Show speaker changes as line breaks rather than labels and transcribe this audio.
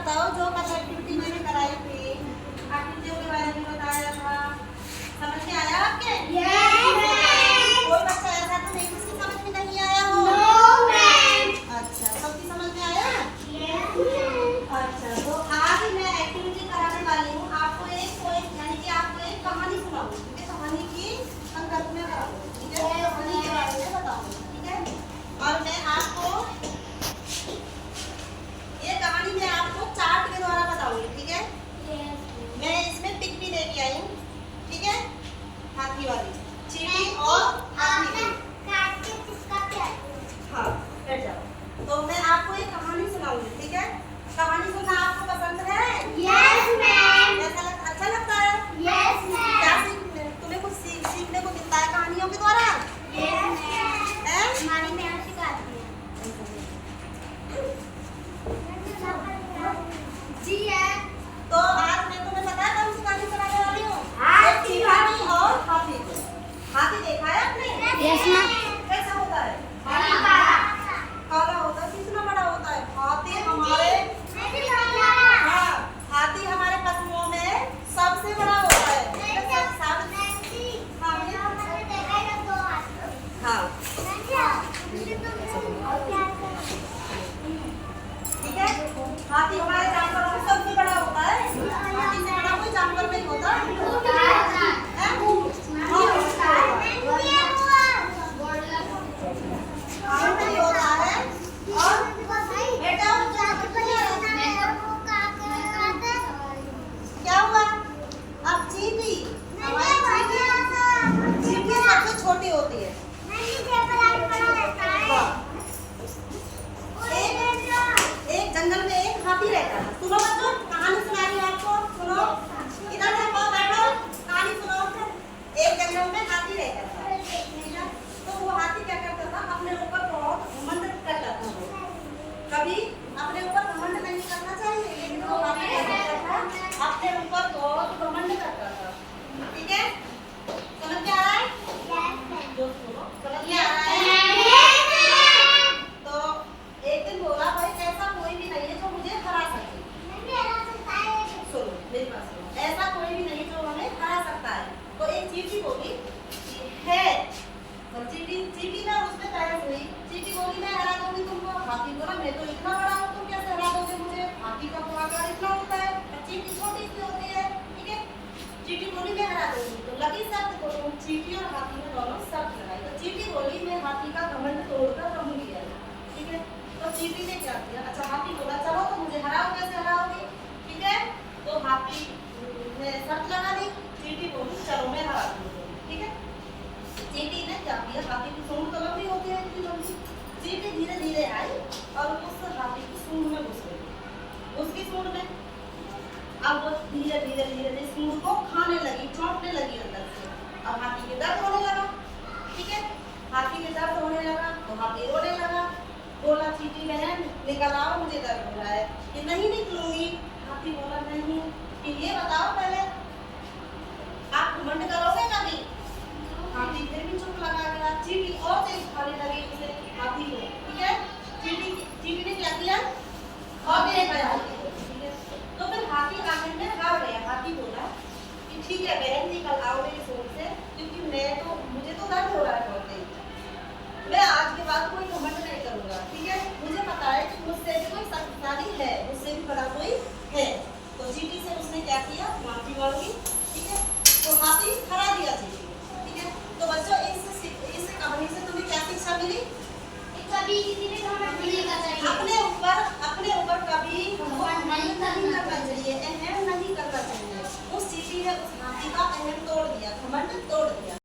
बताओ जो कल एक्टिविटी मैंने कराई थी, एक्टिविटियों के बारे में बताया था, समझ में आया आपके? कोई बच्चा ऐसा तो नहीं जिसकी समझ में नहीं आया हो? अच्छा, सबकी समझ में आया? अच्छा, तो आज मैं एक्टिविटी कराने वाली हूँ। आपको एक पोएम यानी कि आपको एक कहानी सुनाऊंगी, ठीक है? कहानी की संकल्पना कराऊंगी, ठीक है? कहानी के बारे में बताऊंगी, ठीक है? और मैं आपको ये कहानी मैं आपको चार्ट के द्वारा बताऊंगी, ठीक है? मैं इसमें पिक भी लेके आई हूँ, ठीक है? हाथी वाली, चींटी और हाथी की। हाँ, बैठ जाओ। तो मैं आपको एक कहानी सुनाऊंगी, ठीक है? कहानी सुनना आपको पसंद है? अच्छा लगता है? क्या तुम्हें कुछ सीखने को मिलता है कहानियों के द्वारा? तो आज मैं तुम्हें पता है कौन सी कहानी सुनाने वाली हूँ? हाथी और हाथी को। हाथी देखा है आपने? कैसा होता है? काला होता है। कितना बड़ा होता है? हाथी हमारे हाथी हमारे पशुओं में सबसे बड़ा होता है। हाँ, ठीक है। हाथी हमारे जानवरों में सबसे बड़ा होता है। हाथी से बड़ा कोई जानवर नहीं होता। क्या हुआ? अब चींटी सबसे छोटी होती है। एक जंगल में एक हाथी रहता था। सुनो बच्चों, कहानी सुना रही हूँ आपको। सुनो, इधर देखो, बैठो, कहानी सुनो। एक जंगल में हाथी रहता था। तो वो हाथी क्या करता था? अपने ऊपर बहुत घमंड करता था। कभी अपने ऊपर घमंड नहीं करना चाहिए, लेकिन वो हाथी क्या करता था? अपने ऊपर बहुत घमंड करता था, ठीक है? समझ में आ रहा है? समझ में आ रहा है? तो एक दिन बोला, भाई ऐसा कोई भी नहीं है जो मुझे हरा सके। सुनो मेरी बात सुनो, ऐसा कोई भी नहीं जो हमें हरा सकता है। तो एक चींटी बोली है, तो चींटी ना उसमें बहस हुई। चींटी बोली मैं हरा दूंगी तुमको। हाथी बोला मैं तो इतना बड़ा हूँ, तुम कैसे हरा दोगे मुझे? हाथी का आकार इतना होता है, चींटी छोटी सी होती है, ठीक है? चींटी बोली मैं हरा दूंगी। तो लगी शर्त को, तुम चींटी और हाथी में दोनों शर्त लगाई। तो चींटी बोली मैं हाथी का घमंड तोड़कर रहूंगी, ठीक है? तो चींटी ने क्या किया? अच्छा, हाथी बोला चलो तो मुझे हराओ, कैसे हराओगी, ठीक है? तो हाथी ने शर्त लगा दी। चींटी बोली चलो मैं हरा दूंगी, ठीक है? चींटी ने क्या किया? हाथी की सूंड तो लंबी होती है, इतनी लंबी। चींटी धीरे धीरे आई और उस हाथी की सूंड में घुस गई, उसकी सूंड में। अब वो धीरे धीरे सूंड को खाने लगी, चौंकने लगी अंदर से। अब हाथी के दर्द होने लगा, ठीक है? हाथी के दर्द होने लगा तो हाथी रोने लगा। बोला चींटी बहन निकल आओ, मुझे दर्द हो रहा है। कि नहीं निकलूंगी। हाथी बोला नहीं। कि ये बताओ पहले आप घमंड करोगे कभी? हाथी फिर भी चुप लगा गया। चींटी और तेज खाने लगी उसे, हाथी को, ठीक है? चींटी ने क्या किया? और तेज खाया हाथी को, ठीक है? तो फिर हाथी आखिर में हार गया। हाथी बोला कि ठीक है बहन निकल आओ मेरी सूंड से, क्योंकि मुझे तो दर्द हो रहा है बहुत तेज। मैं आज के बाद कोई घमंड नहीं करूंगा, ठीक है? मुझे पता है कि मुझसे भी कोई शक्तिशाली है, मुझसे भी बड़ा कोई है। तो चींटी से उसने क्या किया? माफी मांगी, ठीक है? तो हाथी हरा दिया चींटी को, ठीक है? तो बच्चों इस कहानी से तुम्हें क्या शिक्षा मिली?
कभी किसी पे घमंड नहीं करना चाहिए।
अपने ऊपर कभी घमंड नहीं करना चाहिए, अहम नहीं करना चाहिए। उस चींटी ने उस हाथी का अहम तोड़ दिया, घमंड तोड़ दिया।